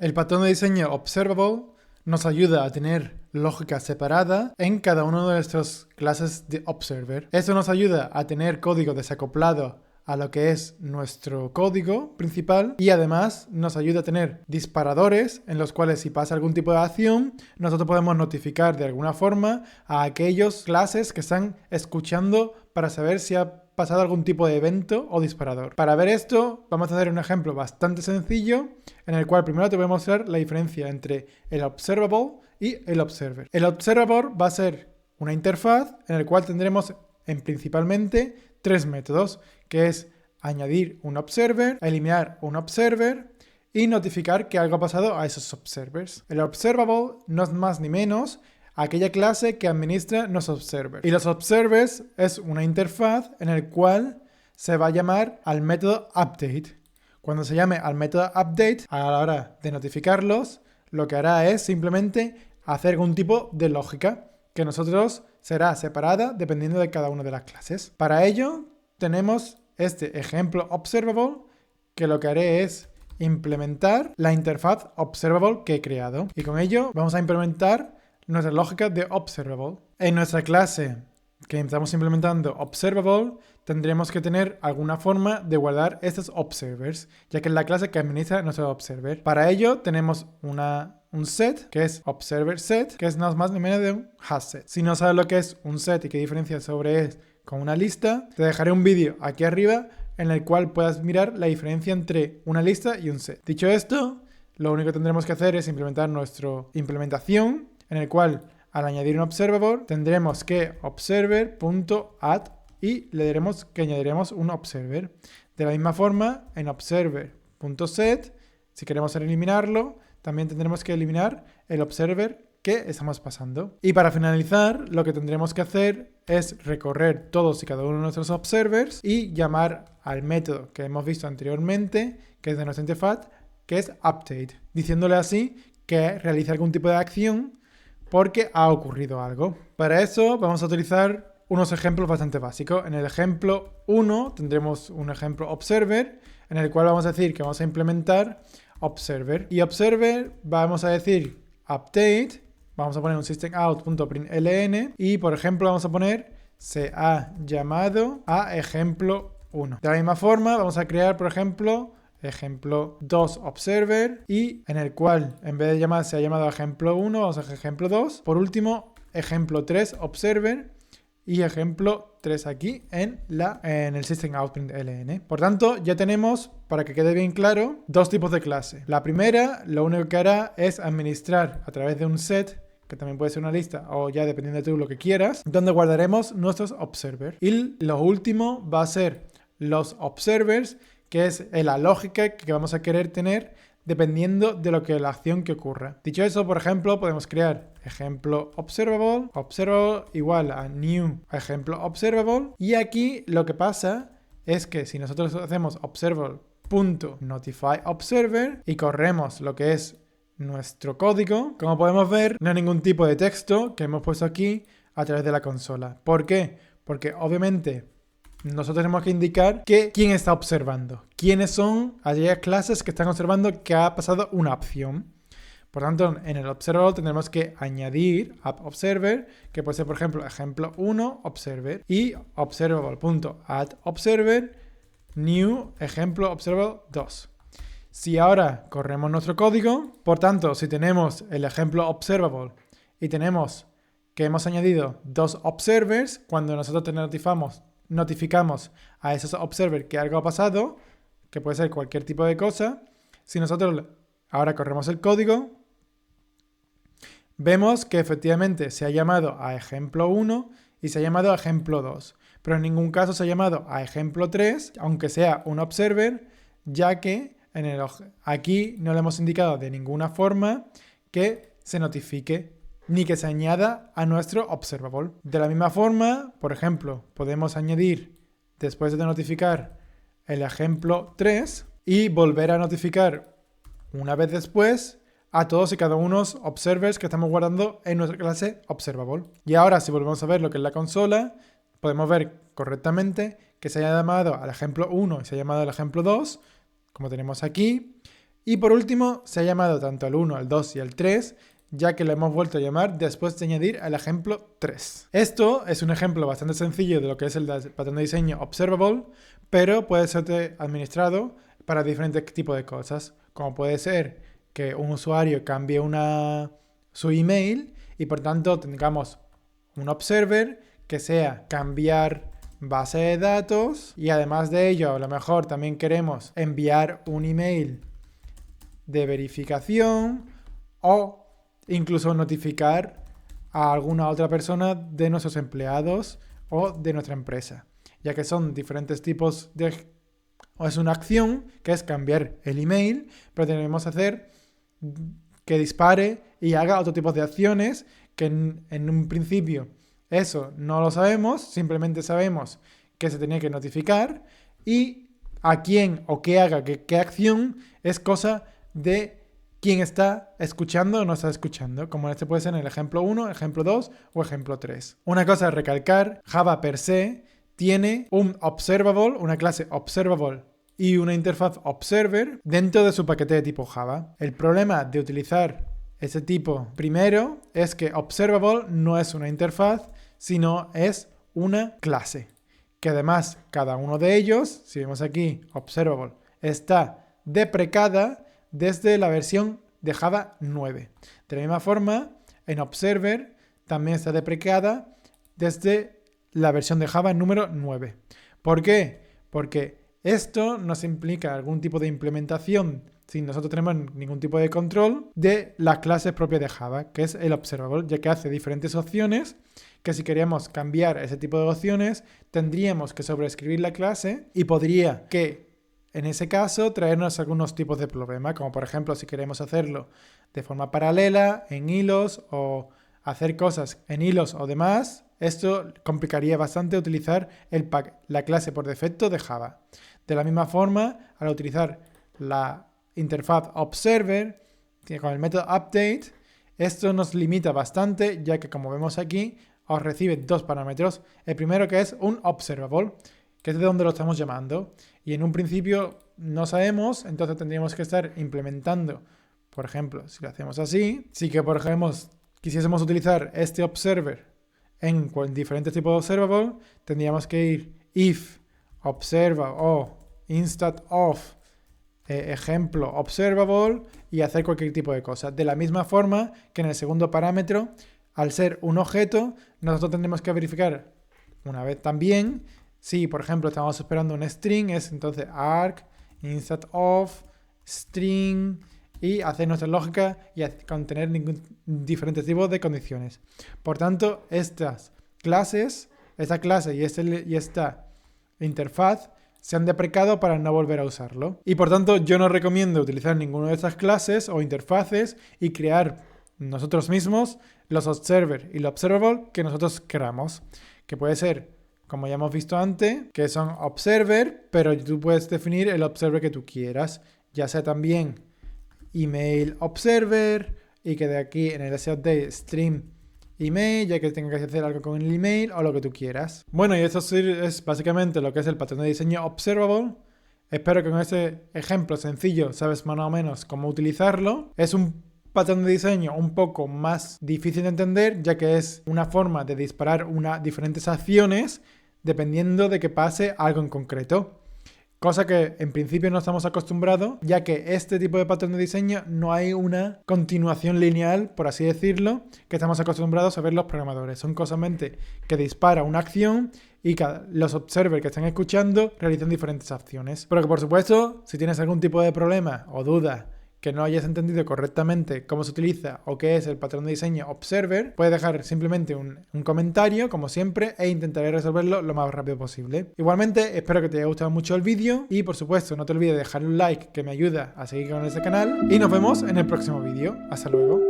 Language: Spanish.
El patrón de diseño observable nos ayuda a tener lógica separada en cada una de nuestras clases de observer. Eso nos ayuda a tener código desacoplado a lo que es nuestro código principal y además nos ayuda a tener disparadores en los cuales si pasa algún tipo de acción nosotros podemos notificar de alguna forma a aquellos clases que están escuchando para saber si ha pasado algún tipo de evento o disparador. Para ver esto vamos a hacer un ejemplo bastante sencillo en el cual primero te voy a mostrar la diferencia entre el observable y el observer. El observable va a ser una interfaz en el cual tendremos principalmente tres métodos, que es añadir un observer, eliminar un observer y notificar que algo ha pasado a esos observers. El observable no es más ni menos aquella clase que administra los observers. Y los observers es una interfaz en el cual se va a llamar al método update. Cuando se llame al método update, a la hora de notificarlos, lo que hará es simplemente hacer algún tipo de lógica que nosotros será separada dependiendo de cada una de las clases. Para ello tenemos este ejemplo observable que lo que haré es implementar la interfaz observable que he creado. Y con ello vamos a implementar nuestra lógica de observable. En nuestra clase que estamos implementando observable tendremos que tener alguna forma de guardar estos observers, ya que es la clase que administra nuestro observer. Para ello tenemos un set, que es observer set, que es nada más ni menos de un hash set. Si no sabes lo que es un set y qué diferencia sobre es con una lista, te dejaré un vídeo aquí arriba en el cual puedas mirar la diferencia entre una lista y un set. Dicho esto, lo único que tendremos que hacer es implementar nuestra implementación, en el cual al añadir un observable tendremos que observer.add y le diremos que añadiremos un observer. De la misma forma, en observer.set, si queremos eliminarlo, también tendremos que eliminar el observer que estamos pasando. Y para finalizar, lo que tendremos que hacer es recorrer todos y cada uno de nuestros observers y llamar al método que hemos visto anteriormente, que es de nuestra interfaz, que es update, diciéndole así que realice algún tipo de acción porque ha ocurrido algo. Para eso vamos a utilizar unos ejemplos bastante básicos. En el ejemplo 1 tendremos un ejemplo observer en el cual vamos a decir que vamos a implementar observer. Y observer vamos a decir update, vamos a poner un systemout.println y por ejemplo vamos a poner se ha llamado a ejemplo 1. De la misma forma vamos a crear por ejemplo ejemplo 2 observer y en el cual en vez de llamar se ha llamado a ejemplo 1 vamos a ejemplo 2. Por último ejemplo 3 observer y ejemplo 3 aquí en el systemout.println. Por tanto, ya tenemos, para que quede bien claro, dos tipos de clase. La primera, lo único que hará es administrar a través de un set, que también puede ser una lista o ya dependiendo de tú lo que quieras, donde guardaremos nuestros observers. Y lo último va a ser los observers, que es la lógica que vamos a querer tener dependiendo de lo que la acción que ocurra. Dicho eso, por ejemplo, podemos crear ejemplo observable igual a new ejemplo observable y aquí lo que pasa es que si nosotros hacemos observable.notifyObserver y corremos lo que es nuestro código, como podemos ver, no hay ningún tipo de texto que hemos puesto aquí a través de la consola. ¿Por qué? Porque obviamente nosotros tenemos que indicar quién está observando. Quiénes son aquellas clases que están observando que ha pasado una opción. Por tanto, en el observable tendremos que añadir observer, que puede ser, por ejemplo, ejemplo 1 observer y observable.addObserver new ejemplo observable 2. Si ahora corremos nuestro código, por tanto, si tenemos el ejemplo observable y tenemos que hemos añadido dos observers, cuando nosotros notificamos a esos observers que algo ha pasado, que puede ser cualquier tipo de cosa. Si nosotros ahora corremos el código, vemos que efectivamente se ha llamado a ejemplo 1 y se ha llamado a ejemplo 2, pero en ningún caso se ha llamado a ejemplo 3, aunque sea un observer, ya que aquí no le hemos indicado de ninguna forma que se notifique ni que se añada a nuestro observable. De la misma forma, por ejemplo, podemos añadir, después de notificar el ejemplo 3, y volver a notificar una vez después a todos y cada uno de los observers que estamos guardando en nuestra clase observable. Y ahora, si volvemos a ver lo que es la consola, podemos ver correctamente que se haya llamado al ejemplo 1 y se ha llamado al ejemplo 2, como tenemos aquí, Y por último, se ha llamado tanto al 1, al 2 y al 3, ya que lo hemos vuelto a llamar después de añadir el ejemplo 3. Esto es un ejemplo bastante sencillo de lo que es el patrón de diseño observable, pero puede ser administrado para diferentes tipos de cosas, como puede ser que un usuario cambie su email y por tanto tengamos un observer que sea cambiar base de datos, y además de ello a lo mejor también queremos enviar un email de verificación o incluso notificar a alguna otra persona de nuestros empleados o de nuestra empresa, ya que son diferentes tipos o es una acción que es cambiar el email, pero tenemos que hacer que dispare y haga otro tipo de acciones que en un principio eso no lo sabemos, simplemente sabemos que se tenía que notificar, y a quién o qué haga qué acción es cosa de quién está escuchando o no está escuchando, como este puede ser en el ejemplo 1, ejemplo 2 o ejemplo 3. Una cosa a recalcar, Java per se tiene un observable, una clase observable y una interfaz observer dentro de su paquete de tipo Java. El problema de utilizar ese tipo primero es que observable no es una interfaz, sino es una clase, que además cada uno de ellos, si vemos aquí observable, está deprecada desde la versión de Java 9. De la misma forma, en Observer también está deprecada desde la versión de Java número 9. ¿Por qué? Porque esto nos implica algún tipo de implementación, sin nosotros tenemos ningún tipo de control, de las clases propias de Java, que es el Observable, ya que hace diferentes opciones, que si queríamos cambiar ese tipo de opciones, tendríamos que sobreescribir la clase y podría que en ese caso traernos algunos tipos de problemas, como por ejemplo si queremos hacerlo de forma paralela, en hilos, o hacer cosas en hilos o demás. Esto complicaría bastante utilizar la clase por defecto de Java. De la misma forma, al utilizar la interfaz observer con el método update, esto nos limita bastante, ya que como vemos aquí, os recibe dos parámetros. El primero, que es un observable, que es de donde lo estamos llamando, y en un principio no sabemos, entonces tendríamos que estar implementando, por ejemplo, si lo hacemos así, si que por ejemplo quisiésemos utilizar este observer en diferentes tipos de observable, tendríamos que ir if observa o instat of ejemplo observable y hacer cualquier tipo de cosa. De la misma forma que en el segundo parámetro, al ser un objeto, nosotros tendremos que verificar una vez también si, por ejemplo, estamos esperando un string, es entonces arg instat of string y hacer nuestra lógica y contener diferentes tipos de condiciones. Por tanto, estas clases, esta clase y esta interfaz se han deprecado para no volver a usarlo. Y por tanto, yo no recomiendo utilizar ninguna de estas clases o interfaces y crear nosotros mismos los observer y los observable que nosotros queramos, que puede ser, como ya hemos visto antes, que son observer, pero tú puedes definir el observer que tú quieras, ya sea también email observer, y que de aquí en el update stream email, ya que tenga que hacer algo con el email o lo que tú quieras. Bueno, y eso es básicamente lo que es el patrón de diseño observable. Espero que con este ejemplo sencillo sabes más o menos cómo utilizarlo. Es un patrón de diseño un poco más difícil de entender, ya que es una forma de disparar diferentes acciones dependiendo de que pase algo en concreto. Cosa que en principio no estamos acostumbrados, ya que este tipo de patrón de diseño no hay una continuación lineal, por así decirlo, que estamos acostumbrados a ver los programadores. Son solamente que dispara una acción y los observers que están escuchando realizan diferentes acciones. Pero que por supuesto, si tienes algún tipo de problema o duda, que no hayas entendido correctamente cómo se utiliza o qué es el patrón de diseño observer, puedes dejar simplemente un comentario, como siempre, e intentaré resolverlo lo más rápido posible. Igualmente, espero que te haya gustado mucho el vídeo y, por supuesto, no te olvides de dejar un like que me ayuda a seguir con este canal, y nos vemos en el próximo vídeo. Hasta luego.